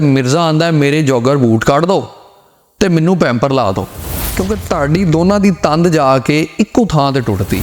ਮਿਰਜ਼ਾ ਆਂਦਾ ਹੈ ਮੇਰੇ ਜੋਗਰ ਬੂਟ ਕੱਢ ਦਿਓ ਤੇ ਮੈਨੂੰ ਪੈਂਪਰ ਲਾ ਦਿਓ, ਕਿਉਂਕਿ ਤੁਹਾਡੀ ਦੋਨਾਂ ਦੀ ਤੰਦ ਜਾ ਕੇ ਇੱਕੋ ਥਾਂ ਤੇ ਟੁੱਟਦੀ।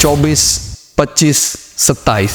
24, 25, 27।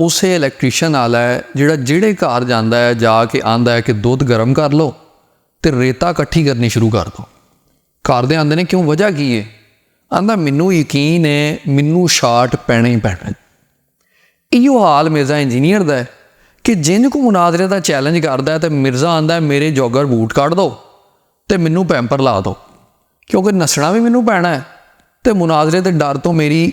ਉਸੇ ਇਲੈਕਟ੍ਰੀਸ਼ੀਅਨ ਵਾਲਾ ਹੈ ਜਿਹੜੇ ਘਰ ਜਾਂਦਾ ਹੈ ਜਾ ਕੇ ਆਂਦਾ ਹੈ ਕਿ ਦੁੱਧ ਗਰਮ ਕਰ ਲਓ ਤੇ ਰੇਤਾ ਇਕੱਠੀ ਕਰਨੀ ਸ਼ੁਰੂ ਕਰ ਦਿਓ। ਘਰ ਦੇ ਆਂਦੇ ਨੇ ਕਿਉਂ, ਵਜ੍ਹਾ ਕੀ ਹੈ? ਆਂਦਾ ਮੈਨੂੰ ਯਕੀਨ ਹੈ ਮੈਨੂੰ ਸ਼ਾਰਟ ਪੈਣਾ ਹੀ ਪੈਣਾ। ਇਹੋ ਹਾਲ ਮਿਰਜ਼ਾ ਇੰਜੀਨੀਅਰ ਦਾ ਹੈ ਕਿ ਜਿੰਨ ਕੋ ਮੁਨਾਜ਼ਰੇ ਦਾ ਚੈਲੰਜ ਕਰਦਾ ਹੈ ਤੇ ਮਿਰਜ਼ਾ ਆਂਦਾ ਮੇਰੇ ਜੋਗਰ ਬੂਟ ਕੱਢ ਦਿਓ ਤੇ ਮੈਨੂੰ ਪੈਂਪਰ ਲਾ ਦਿਓ, ਕਿਉਂਕਿ ਨੱਸਣਾ ਵੀ ਮੈਨੂੰ ਪੈਣਾ ਹੈ ਤੇ ਮੁਨਾਜ਼ਰੇ ਦੇ ਡਰ ਤੋਂ ਮੇਰੀ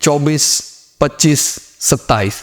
24, 25, 27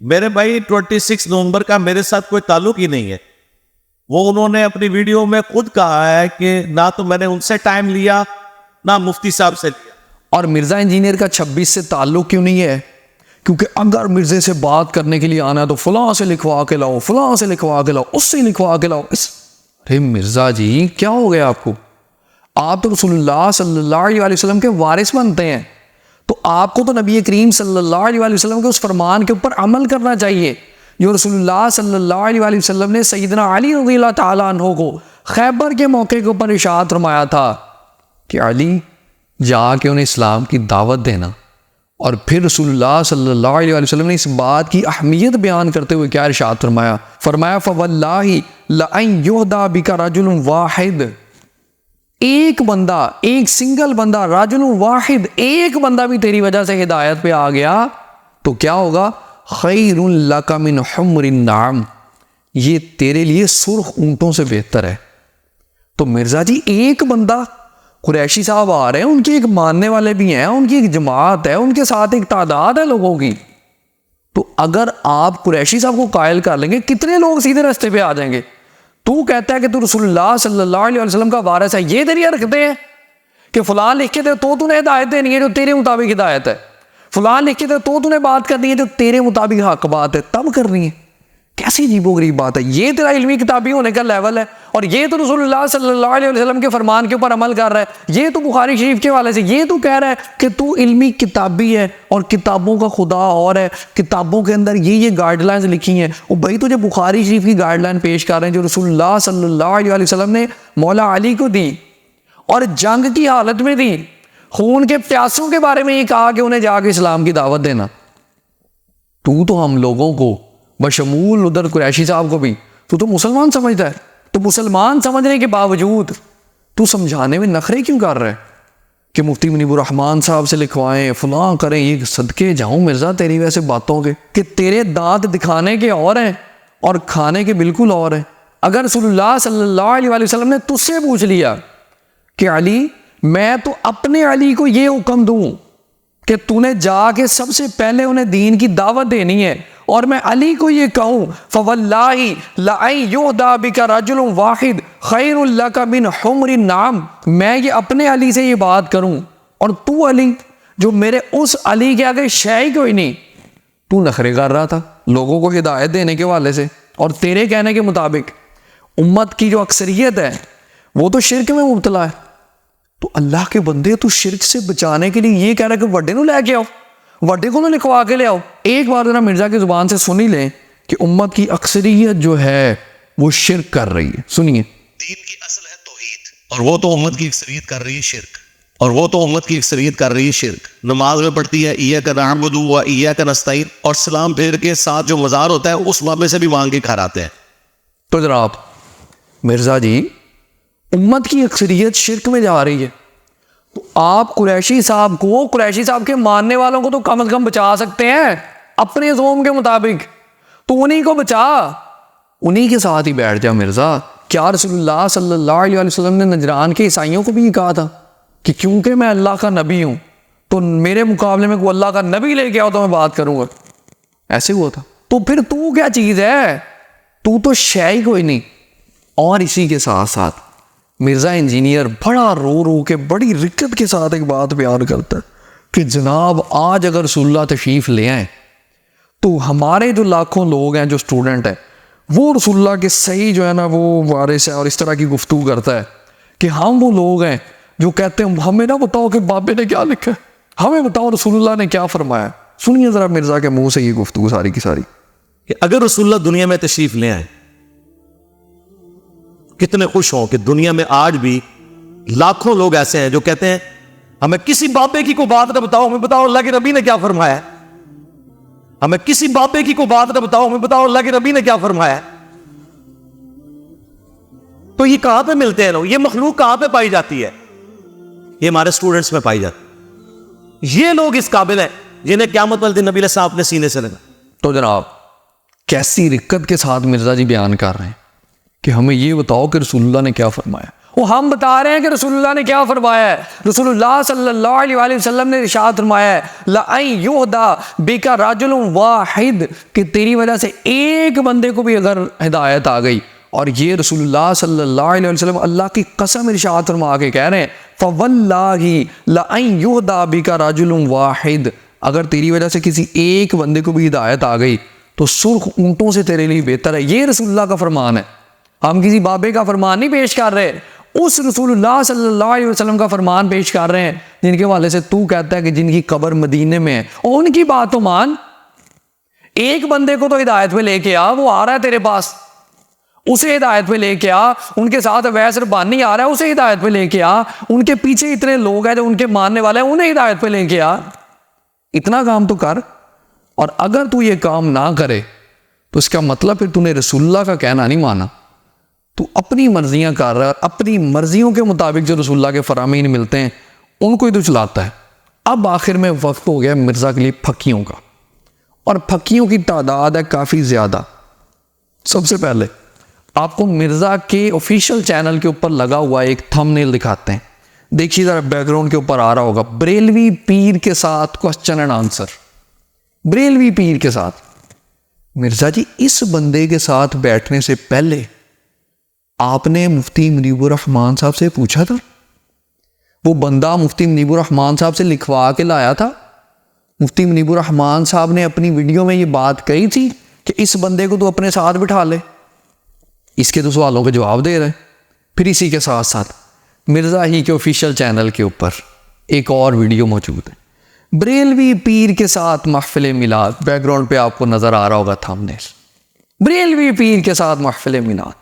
میرے بھائی 26 نومبر کا میرے ساتھ کوئی تعلق ہی نہیں ہے. وہ انہوں نے اپنی ویڈیو میں خود کہا ہے کہ نہ تو میں نے ان سے ٹائم لیا نہ مفتی صاحب سے لیا. اور مرزا انجینئر کا 26 سے تعلق کیوں نہیں ہے؟ کیونکہ اگر مرزے سے بات کرنے کے لیے آنا ہے تو فلاں سے لکھوا کے لاؤ، فلاں سے لکھوا کے لاؤ، اس سے لکھوا کے لاؤ. ارے مرزا جی کیا ہو گیا آپ کو؟ آپ تو رسول اللہ صلی اللہ علیہ وسلم کے وارث بنتے ہیں، تو آپ کو تو نبی کریم صلی اللہ علیہ وسلم کے اس فرمان کے اوپر عمل کرنا چاہیے جو رسول اللہ صلی اللہ علیہ وسلم نے سیدنا علی رضی اللہ تعالیٰ عنہ کو خیبر کے موقع کے اوپر ارشاد فرمایا تھا کہ علی جا کے انہیں اسلام کی دعوت دینا. اور پھر رسول اللہ صلی اللہ علیہ وسلم نے اس بات کی اہمیت بیان کرتے ہوئے کیا ارشاد فرمایا؟ فرمایا فواللہ لئن یہدی بک رجل واحد، ایک بندہ، ایک سنگل بندہ، رجل واحد، ایک بندہ بھی تیری وجہ سے ہدایت پہ آ گیا تو کیا ہوگا؟ خیر لک من حمر النعم، یہ تیرے لیے سرخ اونٹوں سے بہتر ہے. تو مرزا جی ایک بندہ، قریشی صاحب آ رہے ہیں، ان کے ایک ماننے والے بھی ہیں، ان کی ایک جماعت ہے، ان کے ساتھ ایک تعداد ہے لوگوں کی. تو اگر آپ قریشی صاحب کو قائل کر لیں گے کتنے لوگ سیدھے راستے پہ آ جائیں گے؟ تو کہتا ہے کہ تو رسول اللہ صلی اللہ علیہ وسلم کا وارث ہے، یہ تیری حرکتیں ہیں کہ فلاں لکھ کے دے تو نے ہدایت دینی ہے جو تیرے مطابق ہدایت ہے، فلاں لکھ کے دے تو نے بات کرنی ہے جو تیرے مطابق حق بات ہے تب کرنی ہے. کیسی عجیب و غریب بات ہے. یہ تیرا علمی کتابی ہونے کا لیول ہے، اور یہ تو رسول اللہ صلی اللہ علیہ وسلم کے فرمان کے اوپر عمل کر رہا ہے. یہ تو بخاری شریف کے حوالے سے یہ تو کہہ رہا ہے کہ تو علمی کتابی ہے اور کتابوں کا خدا اور ہے، کتابوں کے اندر یہ گائیڈ لائنز لکھی ہیں. اور بھائی تجھے بخاری شریف کی گائیڈ لائن پیش کر رہے ہیں جو رسول اللہ صلی اللہ علیہ وسلم نے مولا علی کو دی اور جنگ کی حالت میں دی، خون کے پیاسوں کے بارے میں یہ کہا کہ انہیں جا کے اسلام کی دعوت دینا. تو ہم لوگوں کو بشمول ادھر قریشی صاحب کو بھی تو مسلمان سمجھتا ہے. تو مسلمان سمجھنے کے باوجود تو سمجھانے میں نخرے کیوں کر رہا ہے کہ مفتی منیب الرحمان صاحب سے لکھوائیں، فلاں کریں؟ یہ صدقے جاؤں مرزا تیری ویسے باتوں کے کہ تیرے دانت دکھانے کے اور ہیں اور کھانے کے بالکل اور ہیں. اگر رسول اللہ صلی اللہ علیہ وسلم نے تجھ سے پوچھ لیا کہ علی میں تو اپنے علی کو یہ حکم دوں کہ تو نے جا کے سب سے پہلے انہیں دین کی دعوت دینی ہے، اور میں علی کو یہ کہوں فواللہ لئن یہدی بک رجل واحد خیر لک من حمر النعم، میں یہ اپنے علی سے یہ بات کروں اور تو علی جو میرے اس علی کے آگے شے ہی کوئی نہیں. تو نخرے کر رہا تھا لوگوں کو ہدایت دینے کے حوالے سے، اور تیرے کہنے کے مطابق امت کی جو اکثریت ہے وہ تو شرک میں مبتلا ہے. تو اللہ کے بندے تو شرک سے بچانے کے لیے یہ کہہ رہا ہے کہ وڈے نو لے کے آؤ، وڈے کو نہ لکھوا کے لے آؤ. ایک بار ذرا مرزا کی زبان سے سن ہی لیں کہ امت کی اکثریت جو ہے وہ شرک کر رہی ہے. سنیے. دین کی اصل ہے توحید، اور وہ تو امت کی اکثریت کر رہی ہے شرک، اور وہ تو امت کی اکثریت کر رہی ہے شرک. نماز میں پڑھتی ہے ایاک نعبد و ایاک نستعین، اور سلام پھیر کے ساتھ جو مزار ہوتا ہے اس معاملے سے بھی مانگ کے کھاتے ہیں. تو جناب مرزا جی امت کی اکثریت شرک میں جا رہی ہے، تو آپ قریشی صاحب کو، قریشی صاحب کے ماننے والوں کو تو کم از کم بچا سکتے ہیں اپنے زوم کے مطابق. تو انہی کو بچا، انہی کے ساتھ ہی بیٹھ جا مرزا. کیا رسول اللہ صلی اللہ علیہ وسلم نے نجران کے عیسائیوں کو بھی یہ کہا تھا کہ کیونکہ میں اللہ کا نبی ہوں تو میرے مقابلے میں کوئی اللہ کا نبی لے کے آؤ تو میں بات کروں گا؟ ایسے ہوا تھا. تو پھر تو کیا چیز ہے؟ تو شے ہی کوئی نہیں. اور اسی کے ساتھ ساتھ مرزا انجینئر بڑا رو رو کے بڑی رکت کے ساتھ ایک بات بیان کرتا ہے کہ جناب آج اگر رسول اللہ تشریف لے آئیں تو ہمارے جو لاکھوں لوگ ہیں جو اسٹوڈنٹ ہیں وہ رسول اللہ کے صحیح جو ہے نا وہ وارث ہے، اور اس طرح کی گفتگو کرتا ہے کہ ہم وہ لوگ ہیں جو کہتے ہیں ہمیں نہ بتاؤ کہ بابے نے کیا لکھا ہے، ہمیں بتاؤ رسول اللہ نے کیا فرمایا. سنیے ذرا مرزا کے منہ سے یہ گفتگو ساری کی ساری کہ اگر رسول اللہ دنیا میں تشریف لے آئے کتنے خوش ہوں کہ دنیا میں آج بھی لاکھوں لوگ ایسے ہیں جو کہتے ہیں ہمیں کسی بابے کی کوئی بات نہ بتاؤ، ہمیں بتاؤ اللہ کے نبی نے کیا فرمایا ہے. ہمیں کسی بابے کی کوئی بات نہ بتاؤ، ہمیں بتاؤ اللہ کے نبی نے کیا فرمایا ہے. تو یہ کہاں پہ ملتے ہیں لوگ؟ یہ مخلوق کہاں پہ پائی جاتی ہے؟ یہ ہمارے سٹوڈنٹس میں پائی جاتی. یہ لوگ اس قابل ہیں جنہیں قیامت والے دن نبی علیہ السلام اپنے سینے سے لگا. تو جناب کیسی رکت کے ساتھ مرزا جی بیان کر رہے ہیں کہ ہمیں یہ بتاؤ کہ رسول اللہ نے کیا فرمایا. وہ ہم بتا رہے ہیں کہ رسول اللہ نے کیا فرمایا ہے. رسول اللہ صلی اللہ علیہ وآلہ وسلم نے ارشاد فرمایا ہے لَأَن يُهْدَىٰ بِكَ رَجُلٌ وَاحِدٌ, کہ تیری وجہ سے ایک بندے کو بھی اگر ہدایت آ گئی. اور یہ رسول اللہ صلی اللہ علیہ وسلم اللہ کی قسم ارشاد فرما کے کہہ رہے ہیں فَوَاللَّهِ لَأَن يُهْدَىٰ بِكَ رَجُلٌ وَاحِدٌ, اگر تیری وجہ سے کسی ایک بندے کو بھی ہدایت آ گئی تو سرخ اونٹوں سے تیرے لیے بہتر ہے. یہ رسول اللہ کا فرمان ہے, ہم کسی بابے کا فرمان نہیں پیش کر رہے, اس رسول اللہ صلی اللہ علیہ وسلم کا فرمان پیش کر رہے ہیں جن کے حوالے سے تو کہتا ہے کہ جن کی قبر مدینے میں ہے, اور ان کی بات تو مان. ایک بندے کو تو ہدایت پہ لے کے آ, وہ آ رہا ہے تیرے پاس, اسے ہدایت پہ لے کے آ. ان کے ساتھ اویس ربانی آ رہا ہے, اسے ہدایت پہ لے کے آ. ان کے پیچھے اتنے لوگ ہیں جو ان کے ماننے والے ہیں, انہیں ہدایت پہ لے کے آ. اتنا کام تو کر. اور اگر تو یہ کام نہ کرے تو اس کا مطلب پھر تو نے رسول اللہ کا کہنا نہیں مانا, تو اپنی مرضیاں کر رہا ہے, اور اپنی مرضیوں کے مطابق جو رسول اللہ کے فرامین ملتے ہیں ان کو ہی تو چلاتا ہے. اب آخر میں وقت ہو گیا مرزا کے لیے پھکیوں کا, اور پھکیوں کی تعداد ہے کافی زیادہ. سب سے پہلے آپ کو مرزا کے آفیشیل چینل کے اوپر لگا ہوا ایک تھم نیل دکھاتے ہیں. دیکھیے ذرا بیک گراؤنڈ کے اوپر آ رہا ہوگا, بریلوی پیر کے ساتھ کوسچن اینڈ آنسر. بریلوی پیر کے ساتھ. مرزا جی اس بندے کے ساتھ بیٹھنے سے پہلے آپ نے مفتی منیب الرحمان صاحب سے پوچھا تھا؟ وہ بندہ مفتی منیب الرحمان صاحب سے لکھوا کے لایا تھا؟ مفتی منیب الرحمان صاحب نے اپنی ویڈیو میں یہ بات کہی تھی کہ اس بندے کو تو اپنے ساتھ بٹھا لے؟ اس کے تو سوالوں کے جواب دے رہے. پھر اسی کے ساتھ ساتھ مرزا ہی کے آفیشیل چینل کے اوپر ایک اور ویڈیو موجود ہے, بریلوی پیر کے ساتھ محفل میلاد. بیک گراؤنڈ پہ آپ کو نظر آ رہا ہوگا تھم نیل, بریلوی پیر کے ساتھ محفل میلاد.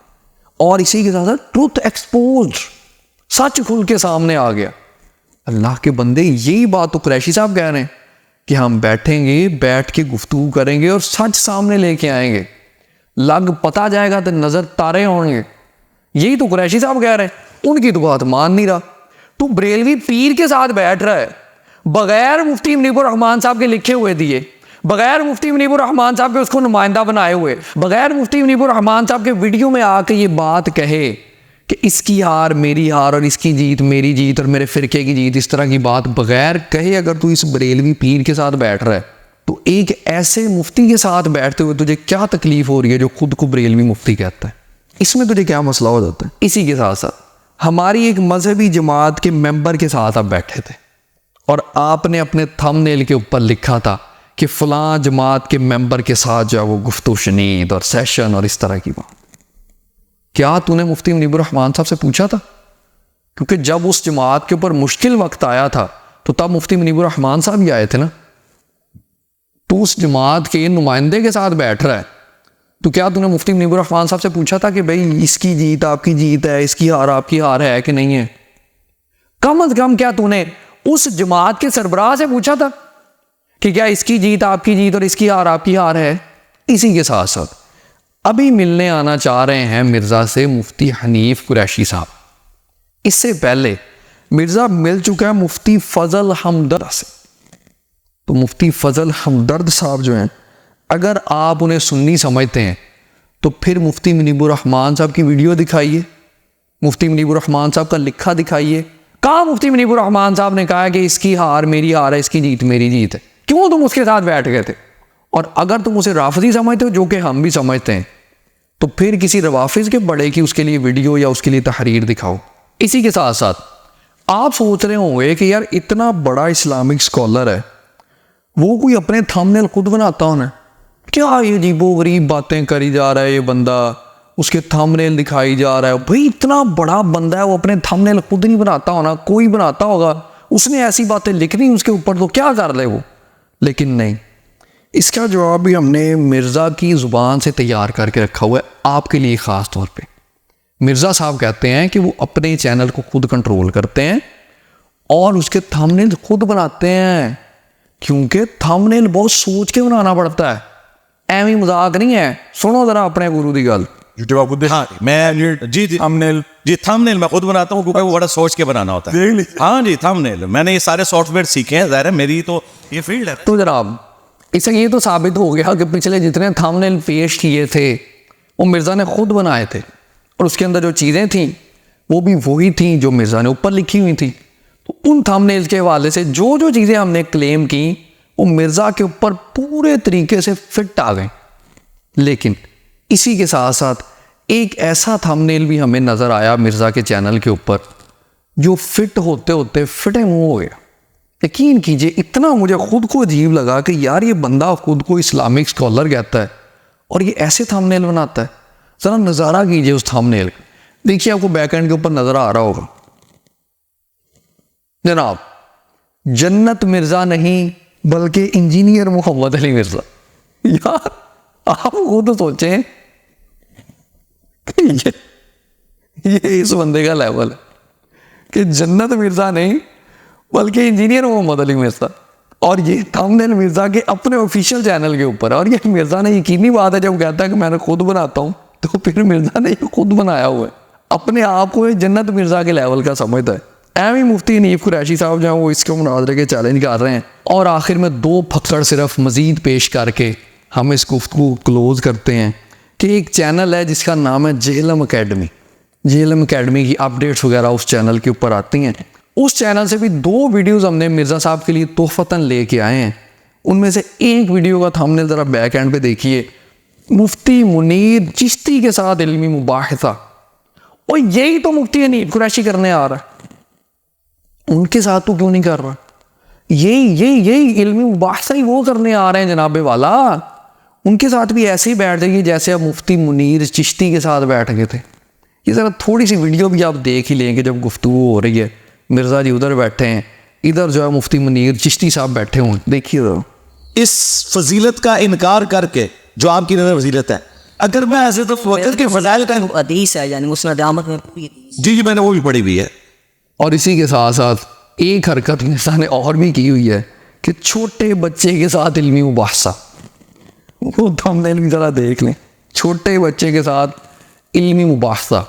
اور اسی کے ساتھ ٹروتھ ایکسپوزڈ, سچ کھل کے سامنے آ گیا. اللہ کے بندے, یہی بات تو قریشی صاحب کہہ رہے ہیں کہ ہم بیٹھیں گے, بیٹھ کے گفتگو کریں گے اور سچ سامنے لے کے آئیں گے, لگ پتا جائے گا تو نظر تارے ہوں گے. یہی تو قریشی صاحب کہہ رہے ہیں, ان کی تو بات مان نہیں رہا. تو بریلوی پیر کے ساتھ بیٹھ رہا ہے بغیر مفتی منیب الرحمان صاحب کے لکھے ہوئے دیے, بغیر مفتی منیب الرحمان صاحب کے اس کو نمائندہ بنائے ہوئے, بغیر مفتی منیب الرحمان صاحب کے ویڈیو میں آ کے یہ بات کہے کہ اس کی ہار میری ہار اور اس کی جیت میری جیت اور میرے فرقے کی جیت, اس طرح کی بات بغیر کہے اگر تو اس بریلوی پیر کے ساتھ بیٹھ رہا ہے تو ایک ایسے مفتی کے ساتھ بیٹھتے ہوئے تجھے کیا تکلیف ہو رہی ہے جو خود کو بریلوی مفتی کہتا ہے؟ اس میں تجھے کیا مسئلہ ہو جاتا ہے؟ اسی کے ساتھ ساتھ ہماری ایک مذہبی جماعت کے ممبر کے ساتھ آپ بیٹھے تھے اور آپ نے اپنے تھم نیل کے اوپر لکھا تھا کہ فلاں جماعت کے ممبر کے ساتھ جو ہے وہ گفت و شنید اور سیشن اور اس طرح کی بات. کیا تو نے مفتی منیب الرحمان صاحب سے پوچھا تھا؟ کیونکہ جب اس جماعت کے اوپر مشکل وقت آیا تھا تو تب مفتی منیب الرحمان صاحب ہی آئے تھے نا. تو اس جماعت کے نمائندے کے ساتھ بیٹھ رہا ہے تو کیا تو نے مفتی منیب الرحمان صاحب سے پوچھا تھا کہ بھئی اس کی جیت آپ کی جیت ہے, اس کی ہار آپ کی ہار ہے کہ نہیں ہے؟ کم از کم کیا تو نے اس جماعت کے سربراہ سے پوچھا تھا کہ کیا اس کی جیت آپ کی جیت اور اس کی ہار آپ کی ہار ہے؟ اسی کے ساتھ ساتھ ابھی ملنے آنا چاہ رہے ہیں مرزا سے مفتی حنیف قریشی صاحب. اس سے پہلے مرزا مل چکا ہے مفتی فضل ہمدرد سے. تو مفتی فضل ہمدرد صاحب جو ہیں, اگر آپ انہیں سنی سمجھتے ہیں تو پھر مفتی منیب الرحمان صاحب کی ویڈیو دکھائیے, مفتی منیب الرحمان صاحب کا لکھا دکھائیے. کہاں مفتی منیب الرحمان صاحب نے کہا کہ اس کی ہار میری ہار ہے, اس کی جیت میری جیت ہے؟ کیوں تم اس کے ساتھ بیٹھ گئے تھے؟ اور اگر تم اسے رافضی سمجھتے ہو, جو کہ ہم بھی سمجھتے ہیں, تو پھر کسی روافظ کے بڑے کی اس کے لیے ویڈیو یا اس کے لیے تحریر دکھاؤ. اسی کے ساتھ ساتھ آپ سوچ رہے ہوں گے کہ یار اتنا بڑا اسلامک اسکالر ہے, وہ کوئی اپنے تھم نیل خود بناتا ہونا, کیا یہ عجیب و غریب باتیں کری جا رہا ہے یہ بندہ, اس کے تھم نیل دکھائی جا رہا ہے. بھائی اتنا بڑا بندہ ہے, وہ اپنے تھم نیل خود نہیں بناتا ہونا, کوئی بناتا ہوگا, اس نے ایسی باتیں لکھنی اس کے اوپر, تو کیا کر لے وہ؟ لیکن نہیں, اس کا جواب بھی ہم نے مرزا کی زبان سے تیار کر کے رکھا ہوا ہے آپ کے لیے خاص طور پہ. مرزا صاحب کہتے ہیں کہ وہ اپنے چینل کو خود کنٹرول کرتے ہیں اور اس کے تھم نیل خود بناتے ہیں, کیونکہ تھم نیل بہت سوچ کے بنانا پڑتا ہے, ایویں مذاق نہیں ہے. سنو ذرا اپنے گرو دی گل. ہاں میں جی تھم نیل میں خود بناتا ہوں کیونکہ وہ بڑا سوچ کے بنانا ہوتا ہے. ہاں جی تھم نیل میں نے یہ سارے سافٹ ویئر سیکھے ہیں, ظاہر ہے میری تو یہ فیلڈ ہے. تو جناب اس سے یہ تو ثابت ہو گیا کہ پچھلے جتنے تھم نیل پیش کیے تھے وہ مرزا نے خود بنائے تھے, اور اس کے اندر جو چیزیں تھیں وہ بھی وہی تھیں جو مرزا نے اوپر لکھی ہوئی تھی. تو ان تھم نیلز کے حوالے سے جو چیزیں ہم نے کلیم کی وہ مرزا کے اوپر پورے طریقے سے فٹ آ گئیں. لیکن اسی کے ساتھ ساتھ ایک ایسا تھم نیل بھی ہمیں نظر آیا مرزا کے چینل کے اوپر جو فٹ ہوتے ہوتے فٹے منہ ہو گیا. یقین کیجئے اتنا مجھے خود کو عجیب لگا کہ یار یہ بندہ خود کو اسلامک اسکالر کہتا ہے اور یہ ایسے تھم نیل بناتا ہے. ذرا نظارہ کیجئے اس تھم نیل کا. دیکھیے آپ کو بیک اینڈ کے اوپر نظر آ رہا ہوگا جناب, جنت مرزا نہیں بلکہ انجینئر محمد علی مرزا. یار آپ خود سوچیں کہ یہ اس بندے کا لیول ہے کہ جنت مرزا نہیں بلکہ انجینئر محمد علی مرزا, اور یہ تھم نیل مرزا کے اپنے آفیشیل چینل کے اوپر. اور یہ مرزا نے یقینی بات ہے جب کہتا ہے کہ میں نے خود بناتا ہوں تو پھر مرزا نے یہ خود بنایا ہوا ہے, اپنے آپ کو جنت مرزا کے لیول کا سمجھتا ہے. ایویں مفتی حنیف قریشی صاحب جہاں وہ اس کے مناظرے کے چیلنج کر رہے ہیں. اور آخر میں 2 پھکڑ صرف مزید پیش کر کے ہم اس گفتگو کلوز کرتے ہیں کہ ایک چینل ہے جس کا نام ہے جہلم اکیڈمی. جہلم اکیڈمی کی اپڈیٹس وغیرہ اس چینل کے اوپر آتی ہیں. اس چینل سے بھی 2 ویڈیوز ہم نے مرزا صاحب کے لیے تحفتاً لے کے آئے ہیں. ان میں سے ایک ویڈیو کا تھم نیل ذرا بیک اینڈ پہ دیکھیے, مفتی منیر چشتی کے ساتھ علمی مباحثہ. اور یہی تو مفتی حنیف قریشی کرنے آ رہا ہے, ان کے ساتھ تو کیوں نہیں کر رہا؟ یہی علمی مباحثہ ہی وہ کرنے آ رہے ہیں جناب والا. ان کے ساتھ بھی ایسے ہی بیٹھ جائیے جیسے اب مفتی منیر چشتی کے ساتھ بیٹھ گئے تھے. یہ ذرا تھوڑی سی ویڈیو بھی آپ دیکھ ہی لیں گے جب گفتگو ہو رہی ہے. مرزا جی ادھر بیٹھے ہیں, ادھر جو ہے مفتی منیر چشتی صاحب بیٹھے ہوں, دیکھیے ذرا. اس فضیلت کا انکار کر کے جو آپ کی نظر فضیلت ہے, اگر میں ایسے تو وقت کے فضائل کا حدیث ہے یعنی مسند احمد میں جی میں نے وہ بھی پڑھی ہوئی ہے. اور اسی کے ساتھ ساتھ ایک حرکت انسان نے اور بھی کی ہوئی ہے کہ چھوٹے بچے کے ساتھ علمی مباحثہ. وہ تھم نیل بھی ذرا دیکھ لیں, چھوٹے بچے کے ساتھ علمی مباحثہ,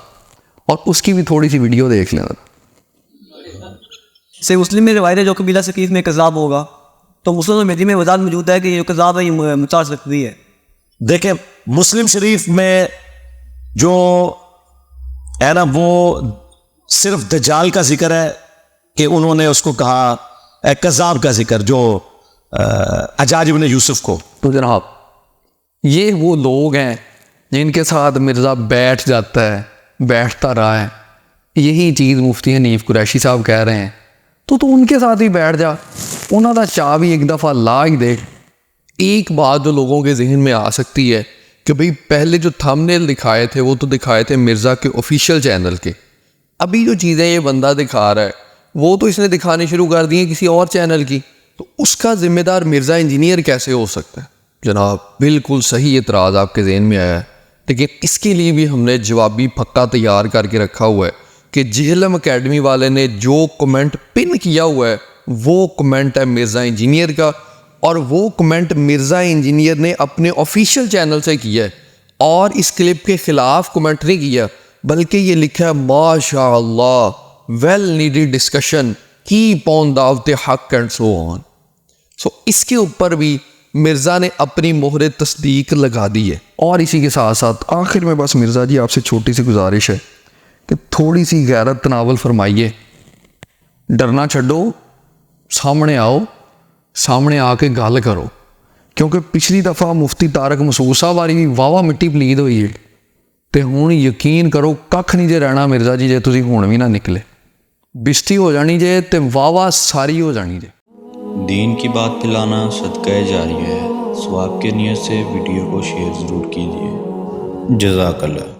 اور اس کی بھی تھوڑی سی ویڈیو دیکھ لیں. سے مسلم میں روایت ہے جو قبیلہ ثقیف میں کذاب ہوگا, تو مسلم و مہدی میں وضاحت موجود ہے کہ یہ کذاب ہے, یہ مچار سکتی ہے. دیکھیں مسلم شریف میں جو ہے نا وہ صرف دجال کا ذکر ہے کہ انہوں نے اس کو کہا کذاب کا ذکر, جو حجاج بن یوسف کو. تو جناب یہ وہ لوگ ہیں جن کے ساتھ مرزا بیٹھ جاتا ہے, بیٹھتا رہا ہے. یہی چیز مفتی حنیف قریشی صاحب کہہ رہے ہیں تو ان کے ساتھ ہی بیٹھ جا, انہوں کا چاہ بھی ایک دفعہ لا ہی دے. ایک بات جو لوگوں کے ذہن میں آ سکتی ہے کہ بھئی پہلے جو تھم نیل دکھائے تھے وہ تو دکھائے تھے مرزا کے آفیشیل چینل کے, ابھی جو چیزیں یہ بندہ دکھا رہا ہے وہ تو اس نے دکھانے شروع کر دی ہیں کسی اور چینل کی, تو اس کا ذمہ دار مرزا انجینئر کیسے ہو سکتا ہے؟ جناب بالکل صحیح اعتراض آپ کے ذہن میں آیا ہے, لیکن اس کے لیے بھی ہم نے جوابی پکا تیار کر کے رکھا ہوا ہے کہ جہلم اکیڈمی والے نے جو کمنٹ پن کیا ہوا ہے وہ کمنٹ ہے مرزا انجینئر کا, اور وہ کمنٹ مرزا انجینئر نے اپنے آفیشیل چینل سے کیا ہے, اور اس کلپ کے خلاف کمنٹ نہیں کیا, بلکہ یہ لکھا ہے ماشاء اللہ well needed discussion keep on دعوت حق اینڈ سو آن. سو اس کے اوپر بھی مرزا نے اپنی مہر تصدیق لگا دی ہے. اور اسی کے ساتھ ساتھ آخر میں بس مرزا جی آپ سے چھوٹی سی گزارش ہے کہ تھوڑی سی غیرت تناول فرمائیے, ڈرنا چھڈو, سامنے آؤ, سامنے آ کے گل کرو, کیونکہ پچھلی دفعہ مفتی طارق مسعود صاحب والی بھی واہ مٹی پلید ہوئی ہے, تے ہوں یقین کرو کھ نہیں جے رہنا مرزا جی جے تسی ہون بھی نہ نکلے, بستی ہو جانی جے تے واہ ساری ہو جانی جے. دین کی بات پھیلانا صدقہ جاریہ ہے, ثواب کے نیت سے ویڈیو کو شیئر ضرور کیجیے. جزاک اللہ.